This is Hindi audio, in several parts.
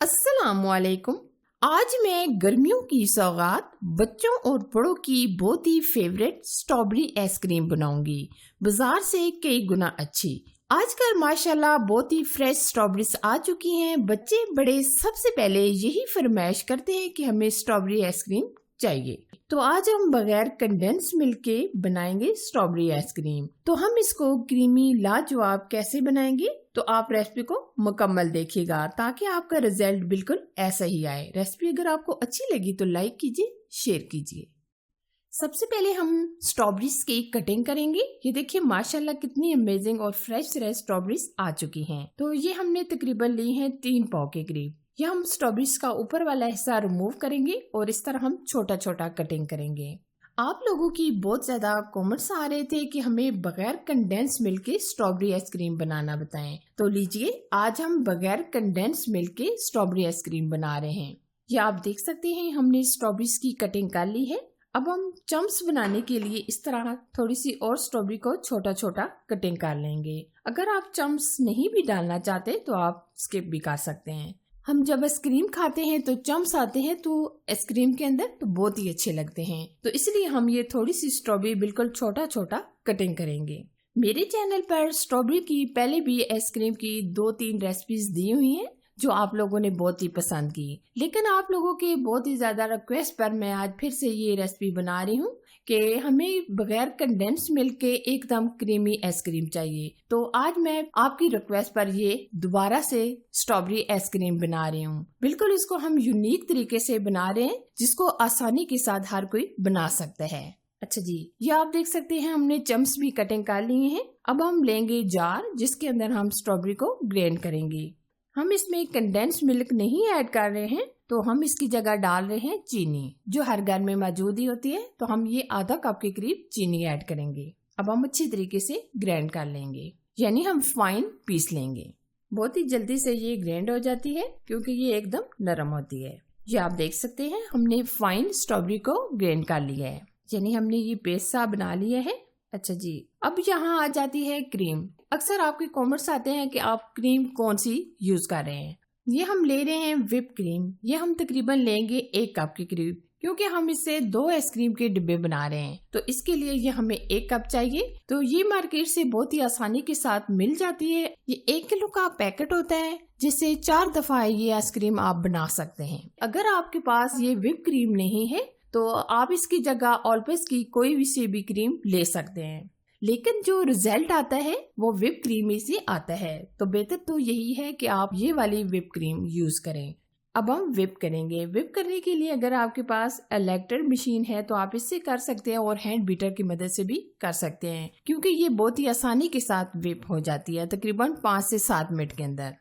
अस्सलामुअलैकुम। आज मैं गर्मियों की सौगात बच्चों और बड़ों की बहुत ही फेवरेट स्ट्रॉबेरी आइसक्रीम बनाऊंगी, बाजार से कई गुना अच्छी। आजकल माशाल्लाह बहुत ही फ्रेश स्ट्रॉबेरीज आ चुकी हैं। बच्चे बड़े सबसे पहले यही फरमाइश करते हैं कि हमें स्ट्रॉबेरी आइसक्रीम चाहिए। तो आज हम बगैर कंडेंस मिल्क के बनाएंगे स्ट्रॉबेरी आइसक्रीम। तो हम इसको क्रीमी लाजवाब कैसे बनाएंगे, तो आप रेसिपी को मुकम्मल देखिएगा ताकि आपका रिजल्ट बिल्कुल ऐसा ही आए। रेसिपी अगर आपको अच्छी लगी तो लाइक कीजिए, शेयर कीजिए। सबसे पहले हम स्ट्रॉबेरीज की कटिंग करेंगे। ये देखिए माशाल्लाह कितनी अमेजिंग और फ्रेश स्ट्रॉबेरीज आ चुकी हैं। तो ये हमने तकरीबन ली हैं 3 पाव के करीब। ये हम स्ट्रॉबेरीज का ऊपर वाला हिस्सा रिमूव करेंगे और इस तरह हम छोटा छोटा कटिंग करेंगे। आप लोगों की बहुत ज्यादा कमेंट्स आ रहे थे कि हमें बगैर कंडेंस मिल्क के स्ट्रॉबेरी आइसक्रीम बनाना बताएं। तो लीजिए आज हम बगैर कंडेंस मिल्क के स्ट्रॉबेरी आइसक्रीम बना रहे हैं। ये आप देख सकते हैं हमने स्ट्रॉबेरीज की कटिंग कर ली है। अब हम चम्प्स बनाने के लिए इस तरह थोड़ी सी और स्ट्रॉबेरी को छोटा छोटा कटिंग कर लेंगे। अगर आप चम्प्स नहीं भी डालना चाहते तो आप स्किप भी कर सकते हैं। हम जब आइसक्रीम खाते हैं तो चम्प्स आते हैं तो आइसक्रीम के अंदर तो बहुत ही अच्छे लगते हैं, तो इसलिए हम ये थोड़ी सी स्ट्रॉबेरी बिल्कुल छोटा छोटा कटिंग करेंगे। मेरे चैनल पर स्ट्रॉबेरी की पहले भी आइसक्रीम की 2-3 रेसिपीज दी हुई हैं जो आप लोगों ने बहुत ही पसंद की, लेकिन आप लोगों के बहुत ही ज्यादा रिक्वेस्ट पर मैं आज फिर से ये रेसिपी बना रही हूँ कि हमें बगैर कंडेंस मिल्क के एकदम क्रीमी आइसक्रीम चाहिए। तो आज मैं आपकी रिक्वेस्ट पर ये दोबारा से स्ट्रॉबेरी आइसक्रीम बना रही हूँ। बिल्कुल इसको हम यूनिक तरीके से बना रहे हैं जिसको आसानी के साथ हर कोई बना सकता है। अच्छा जी, ये आप देख सकते हैं हमने चम्प्स भी कटिंग कर लिए हैं। अब हम लेंगे जार जिसके अंदर हम स्ट्रॉबेरी को ग्राइंड करेंगे। हम इसमें कंडेंस मिल्क नहीं ऐड कर रहे हैं, तो हम इसकी जगह डाल रहे हैं चीनी जो हर घर में मौजूद ही होती है। तो हम ये आधा कप के करीब चीनी ऐड करेंगे। अब हम अच्छी तरीके से ग्राइंड कर लेंगे, यानी हम फाइन पीस लेंगे। बहुत ही जल्दी से ये ग्राइंड हो जाती है क्योंकि ये एकदम नरम होती है। ये आप देख सकते हैं हमने फाइन स्ट्रॉबेरी को ग्राइंड कर लिया है, यानी हमने ये पेस्ट सा बना लिया है। अच्छा जी, अब यहाँ आ जाती है क्रीम। अक्सर आपके कमेंट्स आते हैं कि आप क्रीम कौन सी यूज कर रहे हैं। ये हम ले रहे हैं व्हिप क्रीम। ये हम तकरीबन लेंगे 1 कप के करीब, क्योंकि हम इससे 2 आइसक्रीम के डिब्बे बना रहे हैं, तो इसके लिए ये हमें 1 कप चाहिए। तो ये मार्केट से बहुत ही आसानी के साथ मिल जाती है। ये 1 किलो का पैकेट होता है जिससे 4 दफा ये आइसक्रीम आप बना सकते हैं। अगर आपके पास ये व्हिप क्रीम नहीं है तो आप इसकी जगह ऑलवेज की कोई भी सी भी क्रीम ले सकते हैं, लेकिन जो रिजल्ट आता है वो व्हिप क्रीम ही से आता है। तो बेहतर तो यही है कि आप ये वाली व्हिप क्रीम यूज करें। अब हम व्हिप करेंगे। व्हिप करने के लिए अगर आपके पास इलेक्ट्रिक मशीन है तो आप इससे कर सकते हैं और हैंड बीटर की मदद से भी कर सकते हैं, क्योंकि ये बहुत ही आसानी के साथ व्हिप हो जाती है तकरीबन 5 से 7 मिनट के अंदर।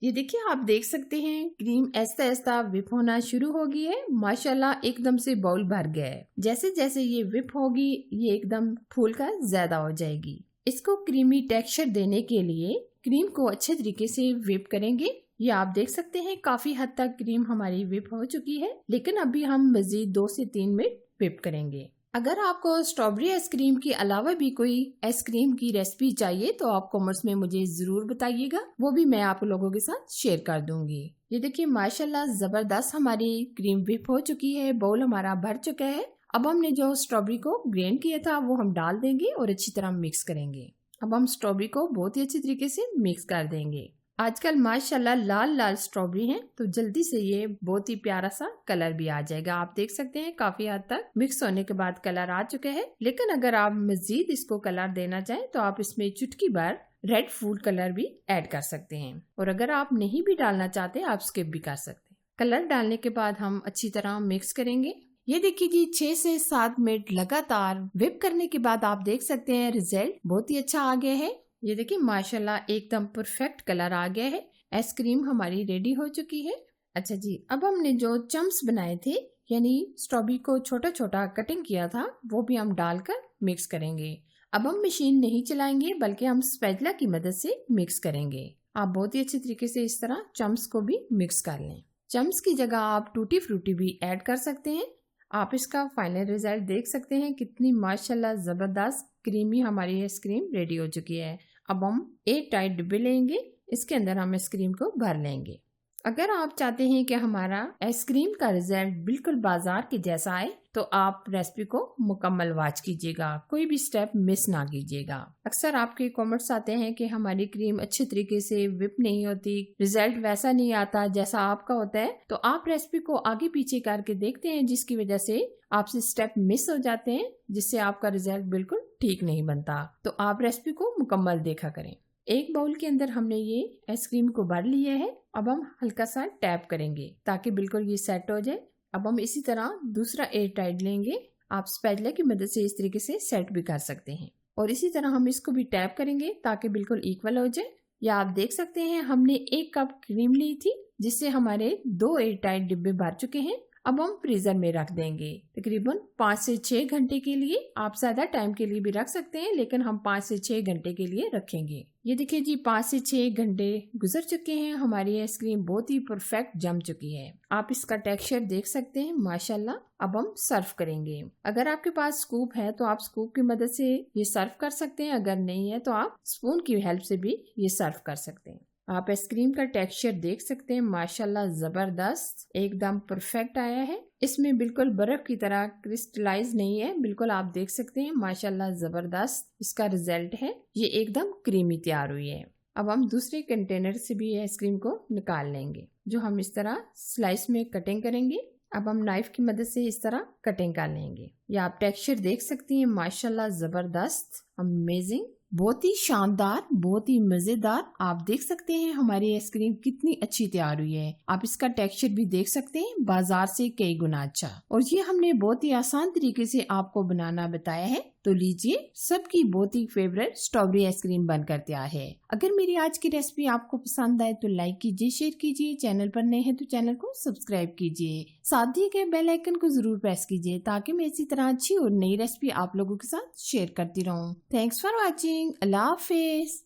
ये देखिए आप देख सकते हैं क्रीम ऐसा ऐसा व्हिप होना शुरू हो गई है। माशाल्लाह एकदम से बाउल भर गया है। जैसे जैसे ये व्हिप होगी ये एकदम फूल कर ज्यादा हो जाएगी। इसको क्रीमी टेक्सचर देने के लिए क्रीम को अच्छे तरीके से व्हिप करेंगे। ये आप देख सकते हैं काफी हद तक क्रीम हमारी व्हिप हो चुकी है, लेकिन अभी हम मजीद 2 से 3 मिनट व्हिप करेंगे। अगर आपको स्ट्रॉबेरी आइसक्रीम के अलावा भी कोई आइसक्रीम की रेसिपी चाहिए तो आप कमेंट्स में मुझे जरूर बताइएगा, वो भी मैं आप लोगों के साथ शेयर कर दूंगी। ये देखिए माशाल्लाह जबरदस्त हमारी क्रीम व्हिप हो चुकी है, बाउल हमारा भर चुका है। अब हमने जो स्ट्रॉबेरी को ग्राइंड किया था वो हम डाल देंगे और अच्छी तरह मिक्स करेंगे। अब हम स्ट्रॉबेरी को बहुत ही अच्छी तरीके से मिक्स कर देंगे। आजकल माशाल्लाह लाल लाल स्ट्रॉबेरी है तो जल्दी से ये बहुत ही प्यारा सा कलर भी आ जाएगा। आप देख सकते हैं काफी हद तक मिक्स होने के बाद कलर आ चुका है, लेकिन अगर आप मजीद इसको कलर देना चाहें तो आप इसमें चुटकी भर रेड फूड कलर भी ऐड कर सकते हैं, और अगर आप नहीं भी डालना चाहते आप स्किप भी कर सकते हैं। कलर डालने के बाद हम अच्छी तरह मिक्स करेंगे। ये देखिए जी 6 से 7 मिनट लगातार व्हिप करने के बाद आप देख सकते हैं रिजल्ट बहुत ही अच्छा आ गया है। ये देखिए माशाल्लाह एकदम परफेक्ट कलर आ गया है। आइसक्रीम हमारी रेडी हो चुकी है। अच्छा जी, अब हमने जो चम्प्स बनाए थे यानी स्ट्रॉबेरी को छोटा छोटा कटिंग किया था वो भी हम डालकर मिक्स करेंगे। अब हम मशीन नहीं चलाएंगे बल्कि हम स्पैचुला की मदद से मिक्स करेंगे। आप बहुत ही अच्छी तरीके से इस तरह चम्प्स को भी मिक्स कर लें। चम्प्स की जगह आप टूटी फ्रूटी भी ऐड कर सकते हैं। आप इसका फाइनल रिजल्ट देख सकते हैं कितनी माशाल्लाह जबरदस्त क्रीमी हमारी आइसक्रीम रेडी हो चुकी है। अब हम 1 टाइट डिब्बे लेंगे, इसके अंदर हम आइसक्रीम को भर लेंगे। अगर आप चाहते हैं कि हमारा आइसक्रीम का रिजल्ट बिल्कुल बाजार के जैसा आए तो आप रेसिपी को मुकम्मल वॉच कीजिएगा, कोई भी स्टेप मिस ना कीजिएगा। अक्सर आपके कमेंट्स आते हैं कि हमारी क्रीम अच्छे तरीके से विप नहीं होती, रिजल्ट वैसा नहीं आता जैसा आपका होता है। तो आप रेसिपी को आगे पीछे करके देखते हैं, जिसकी वजह से आपसे स्टेप मिस हो जाते हैं, जिससे आपका रिजल्ट बिल्कुल ठीक नहीं बनता। तो आप रेसिपी को मुकम्मल देखा करें। एक बाउल के अंदर हमने ये आइसक्रीम को भर लिया है। अब हम हल्का सा टैप करेंगे ताकि बिल्कुल ये सेट हो जाए। अब हम इसी तरह दूसरा एयर टाइट लेंगे। आप स्पैचुला की मदद से इस तरीके से सेट भी कर सकते हैं और इसी तरह हम इसको भी टैप करेंगे ताकि बिल्कुल इक्वल हो जाए। या आप देख सकते हैं हमने 1 कप क्रीम ली थी, जिससे हमारे 2 एयर टाइट डिब्बे भर चुके हैं। अब हम फ्रीजर में रख देंगे तकरीबन 5 से 6 घंटे के लिए। आप ज्यादा टाइम के लिए भी रख सकते हैं, लेकिन हम 5 से 6 घंटे के लिए रखेंगे। ये देखिए जी, 5 से 6 घंटे गुजर चुके हैं। हमारी आइसक्रीम बहुत ही परफेक्ट जम चुकी है। आप इसका टेक्सचर देख सकते हैं माशाल्लाह। अब हम सर्व करेंगे। अगर आपके पास स्कूप है तो आप स्कूप की मदद से ये सर्व कर सकते हैं, अगर नहीं है तो आप स्पून की हेल्प से भी ये सर्व कर सकते हैं। आप आइसक्रीम का टेक्सचर देख सकते हैं माशाल्लाह, जबरदस्त एकदम परफेक्ट आया है। इसमें बिल्कुल बर्फ की तरह क्रिस्टलाइज नहीं है, बिल्कुल आप देख सकते हैं माशाल्लाह, जबरदस्त इसका रिजल्ट है। ये एकदम क्रीमी तैयार हुई है। अब हम दूसरे कंटेनर से भी आइसक्रीम को निकाल लेंगे, जो हम इस तरह स्लाइस में कटिंग करेंगे। अब हम नाइफ की मदद से इस तरह कटिंग कर लेंगे। या आप टेक्सचर देख सकती हैं माशाल्लाह, जबरदस्त, अमेजिंग, बहुत ही शानदार, बहुत ही मजेदार। आप देख सकते हैं हमारी आइसक्रीम कितनी अच्छी तैयार हुई है। आप इसका टेक्सचर भी देख सकते हैं, बाजार से कई गुना अच्छा। और ये हमने बहुत ही आसान तरीके से आपको बनाना बताया है। तो लीजिए, सबकी बहुत ही फेवरेट स्ट्रॉबेरी आइसक्रीम बनकर तैयार है। अगर मेरी आज की रेसिपी आपको पसंद आए तो लाइक कीजिए, शेयर कीजिए। चैनल पर नए हैं तो चैनल को सब्सक्राइब कीजिए। साथ ही के बेल आइकन को जरूर प्रेस कीजिए ताकि मैं इसी तरह अच्छी और नई रेसिपी आप लोगों के साथ शेयर करती रहूं। Thanks for watching. Allah Hafiz.